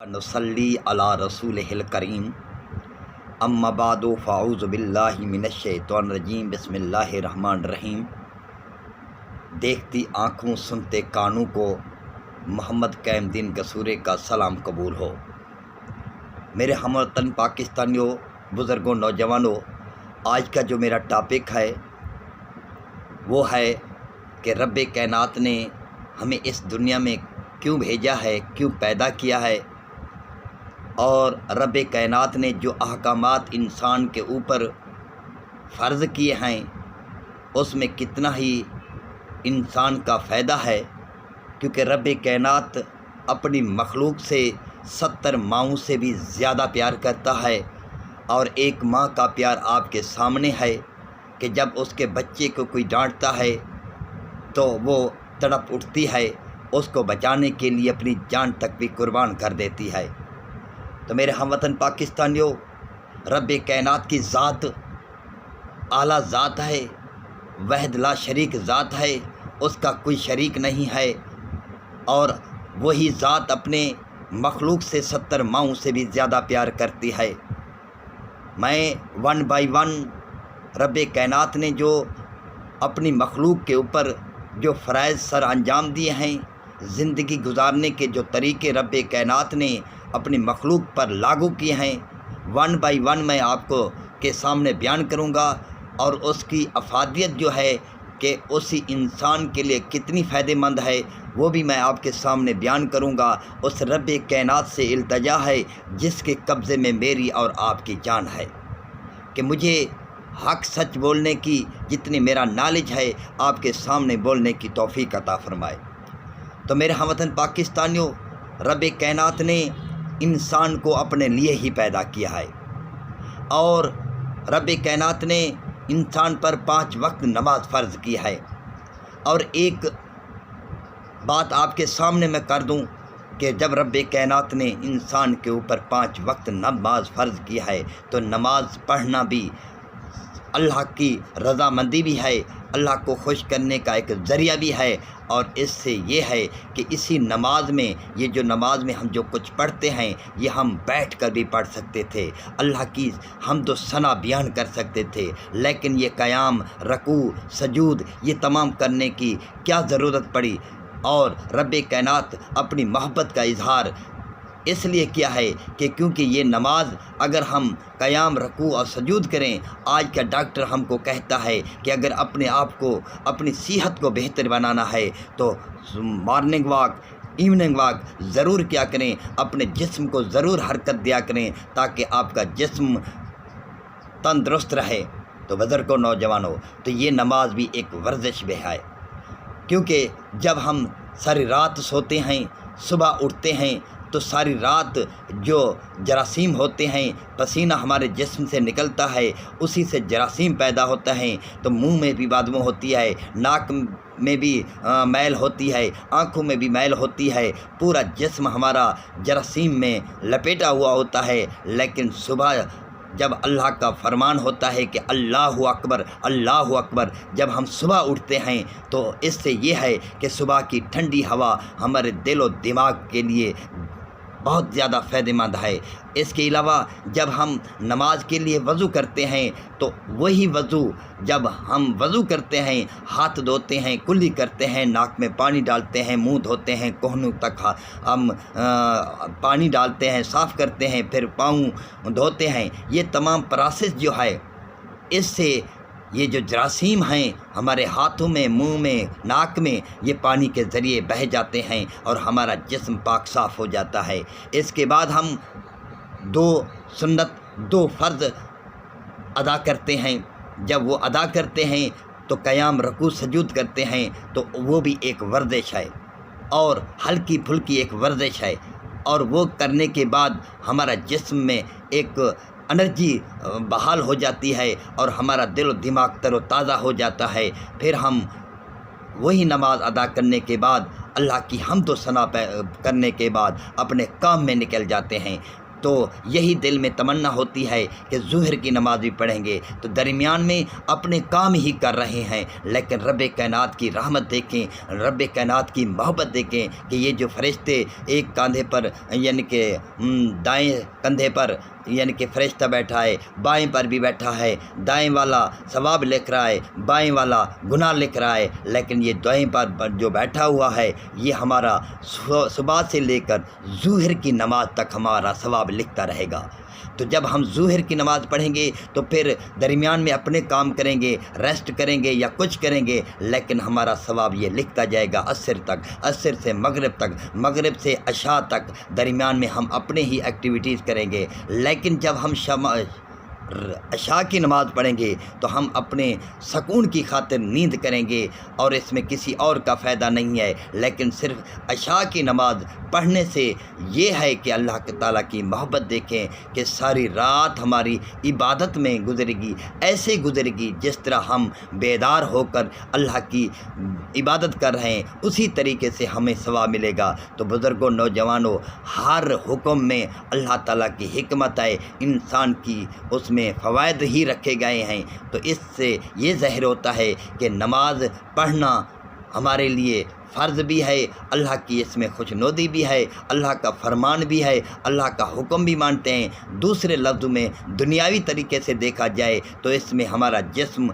نصلی علی رسولہ الکریم اما بعد فاعوذ باللہ من الشیطان الرجیم بسم اللہ الرحمن الرحیم۔ دیکھتی آنکھوں سنتے کانوں کو محمد قائم دین قصورے کا سلام قبول ہو۔ میرے ہم وطن پاکستانیوں، بزرگوں، نوجوانوں، آج کا جو میرا ٹاپک ہے وہ ہے کہ رب کائنات نے ہمیں اس دنیا میں کیوں بھیجا ہے، کیوں پیدا کیا ہے، اور رب کائنات نے جو احکامات انسان کے اوپر فرض کیے ہیں اس میں کتنا ہی انسان کا فائدہ ہے، کیونکہ رب کائنات اپنی مخلوق سے 70 ماؤں سے بھی زیادہ پیار کرتا ہے، اور ایک ماں کا پیار آپ کے سامنے ہے کہ جب اس کے بچے کو کوئی ڈانٹتا ہے تو وہ تڑپ اٹھتی ہے، اس کو بچانے کے لیے اپنی جان تک بھی قربان کر دیتی ہے۔ تو میرے ہم وطن پاکستانیوں، رب کائنات کی ذات اعلیٰ ذات ہے، وحد لا شریک ذات ہے، اس کا کوئی شریک نہیں ہے، اور وہی ذات اپنے مخلوق سے 70 ماؤں سے بھی زیادہ پیار کرتی ہے۔ میں 1 بائی 1 رب کائنات نے جو اپنی مخلوق کے اوپر جو فرائض سر انجام دیے ہیں، زندگی گزارنے کے جو طریقے رب کائنات نے اپنی مخلوق پر لاگو کیے ہیں، 1 بائی 1 میں آپ کو کے سامنے بیان کروں گا، اور اس کی افادیت جو ہے کہ اسی انسان کے لیے کتنی فائدہ مند ہے وہ بھی میں آپ کے سامنے بیان کروں گا۔ اس رب کائنات سے التجا ہے جس کے قبضے میں میری اور آپ کی جان ہے، کہ مجھے حق سچ بولنے کی جتنی میرا نالج ہے آپ کے سامنے بولنے کی توفیق عطا فرمائے۔ تو میرے ہم وطن پاکستانیوں، رب کائنات نے انسان کو اپنے لیے ہی پیدا کیا ہے، اور رب کائنات نے انسان پر 5 وقت نماز فرض کی ہے۔ اور ایک بات آپ کے سامنے میں کر دوں کہ جب رب کائنات نے انسان کے اوپر 5 وقت نماز فرض کی ہے تو نماز پڑھنا بھی اللہ کی رضامندی بھی ہے، اللہ کو خوش کرنے کا ایک ذریعہ بھی ہے، اور اس سے یہ ہے کہ اسی نماز میں، یہ جو نماز میں ہم جو کچھ پڑھتے ہیں یہ ہم بیٹھ کر بھی پڑھ سکتے تھے، اللہ کی حمد و ثنا بیان کر سکتے تھے، لیکن یہ قیام، رکوع، سجود، یہ تمام کرنے کی کیا ضرورت پڑی؟ اور رب کائنات اپنی محبت کا اظہار اس لیے کیا ہے کہ کیونکہ یہ نماز اگر ہم قیام، رکوع اور سجود کریں، آج کا ڈاکٹر ہم کو کہتا ہے کہ اگر اپنے آپ کو، اپنی صحت کو بہتر بنانا ہے تو مارننگ واک، ایوننگ واک ضرور کیا کریں، اپنے جسم کو ضرور حرکت دیا کریں تاکہ آپ کا جسم تندرست رہے۔ تو بزرگوں، نوجوانوں، تو یہ نماز بھی ایک ورزش بھی ہے، کیونکہ جب ہم ساری رات سوتے ہیں، صبح اٹھتے ہیں تو ساری رات جو جراثیم ہوتے ہیں، پسینہ ہمارے جسم سے نکلتا ہے، اسی سے جراثیم پیدا ہوتا ہے، تو منہ میں بھی بدبو ہوتی ہے، ناک میں بھی میل ہوتی ہے، آنکھوں میں بھی میل ہوتی ہے، پورا جسم ہمارا جراثیم میں لپیٹا ہوا ہوتا ہے۔ لیکن صبح جب اللہ کا فرمان ہوتا ہے کہ اللہ اکبر، اللہ اکبر، جب ہم صبح اٹھتے ہیں تو اس سے یہ ہے کہ صبح کی ٹھنڈی ہوا ہمارے دل و دماغ کے لیے بہت زیادہ فائدہ مند ہے۔ اس کے علاوہ جب ہم نماز کے لیے وضو کرتے ہیں تو وہی وضو، جب ہم وضو کرتے ہیں، ہاتھ دھوتے ہیں، کلی کرتے ہیں، ناک میں پانی ڈالتے ہیں، منہ دھوتے ہیں، کوہنوں تک ہم پانی ڈالتے ہیں، صاف کرتے ہیں، پھر پاؤں دھوتے ہیں، یہ تمام پروسیس جو ہے، اس سے یہ جو جراثیم ہیں ہمارے ہاتھوں میں، منہ میں، ناک میں، یہ پانی کے ذریعے بہہ جاتے ہیں اور ہمارا جسم پاک صاف ہو جاتا ہے۔ اس کے بعد ہم 2 سنت، 2 فرض ادا کرتے ہیں۔ جب وہ ادا کرتے ہیں تو قیام، رکوع، سجود کرتے ہیں، تو وہ بھی ایک ورزش ہے، اور ہلکی پھلکی ایک ورزش ہے، اور وہ کرنے کے بعد ہمارا جسم میں ایک انرجی بحال ہو جاتی ہے اور ہمارا دل و دماغ تر و تازہ ہو جاتا ہے۔ پھر ہم وہی نماز ادا کرنے کے بعد، اللہ کی حمد و ثنا کرنے کے بعد اپنے کام میں نکل جاتے ہیں۔ تو یہی دل میں تمنا ہوتی ہے کہ ظہر کی نماز بھی پڑھیں گے، تو درمیان میں اپنے کام ہی کر رہے ہیں، لیکن رب کائنات کی رحمت دیکھیں، رب کائنات کی محبت دیکھیں کہ یہ جو فرشتے ایک کاندھے پر یعنی کہ دائیں کندھے پر یعنی کہ فرشتہ بیٹھا ہے، بائیں پر بھی بیٹھا ہے، دائیں والا ثواب لکھ رہا ہے، بائیں والا گناہ لکھ رہا ہے، لیکن یہ دائیں پر جو بیٹھا ہوا ہے یہ ہمارا صبح سے لے کر ظہر کی نماز تک ہمارا ثواب لکھتا رہے گا۔ تو جب ہم ظہر کی نماز پڑھیں گے تو پھر درمیان میں اپنے کام کریں گے، ریسٹ کریں گے یا کچھ کریں گے، لیکن ہمارا ثواب یہ لکھتا جائے گا عصر تک، عصر سے مغرب تک، مغرب سے عشاء تک، درمیان میں ہم اپنے ہی ایکٹیویٹیز کریں گے۔ لیکن جب ہم عشاء کی نماز پڑھیں گے تو ہم اپنے سکون کی خاطر نیند کریں گے، اور اس میں کسی اور کا فائدہ نہیں ہے، لیکن صرف عشاء کی نماز پڑھنے سے یہ ہے کہ اللہ تعالیٰ کی محبت دیکھیں کہ ساری رات ہماری عبادت میں گزرے گی، ایسے گزرے گی جس طرح ہم بیدار ہو کر اللہ کی عبادت کر رہے ہیں اسی طریقے سے ہمیں ثواب ملے گا۔ تو بزرگوں، نوجوانوں، ہر حکم میں اللہ تعالیٰ کی حکمت ہے، انسان کی اس میں فوائد ہی رکھے گئے ہیں۔ تو اس سے یہ ظاہر ہوتا ہے کہ نماز پڑھنا ہمارے لیے فرض بھی ہے، اللہ کی اس میں خوشنودی بھی ہے، اللہ کا فرمان بھی ہے، اللہ کا حکم بھی مانتے ہیں۔ دوسرے لفظوں میں دنیاوی طریقے سے دیکھا جائے تو اس میں ہمارا جسم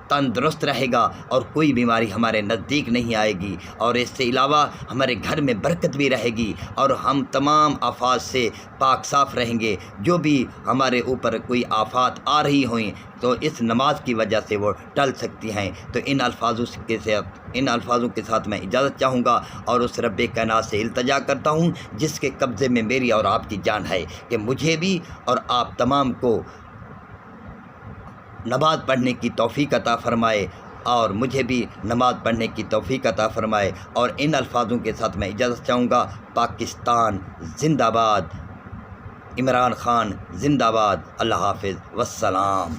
تندرست رہے گا اور کوئی بیماری ہمارے نزدیک نہیں آئے گی، اور اس سے علاوہ ہمارے گھر میں برکت بھی رہے گی، اور ہم تمام آفات سے پاک صاف رہیں گے۔ جو بھی ہمارے اوپر کوئی آفات آ رہی ہوئیں تو اس نماز کی وجہ سے وہ ٹل سکتی ہیں۔ تو ان الفاظوں کے ساتھ میں اجازت چاہوں گا اور اس رب کائنات سے التجا کرتا ہوں جس کے قبضے میں میری اور آپ کی جان ہے کہ مجھے بھی اور آپ تمام کو نماز پڑھنے کی توفیق عطا فرمائے، اور مجھے بھی نماز پڑھنے کی توفیق عطا فرمائے۔ اور ان الفاظوں کے ساتھ میں اجازت چاہوں گا۔ پاکستان زندہ باد، عمران خان زندہ باد، اللہ حافظ، والسلام۔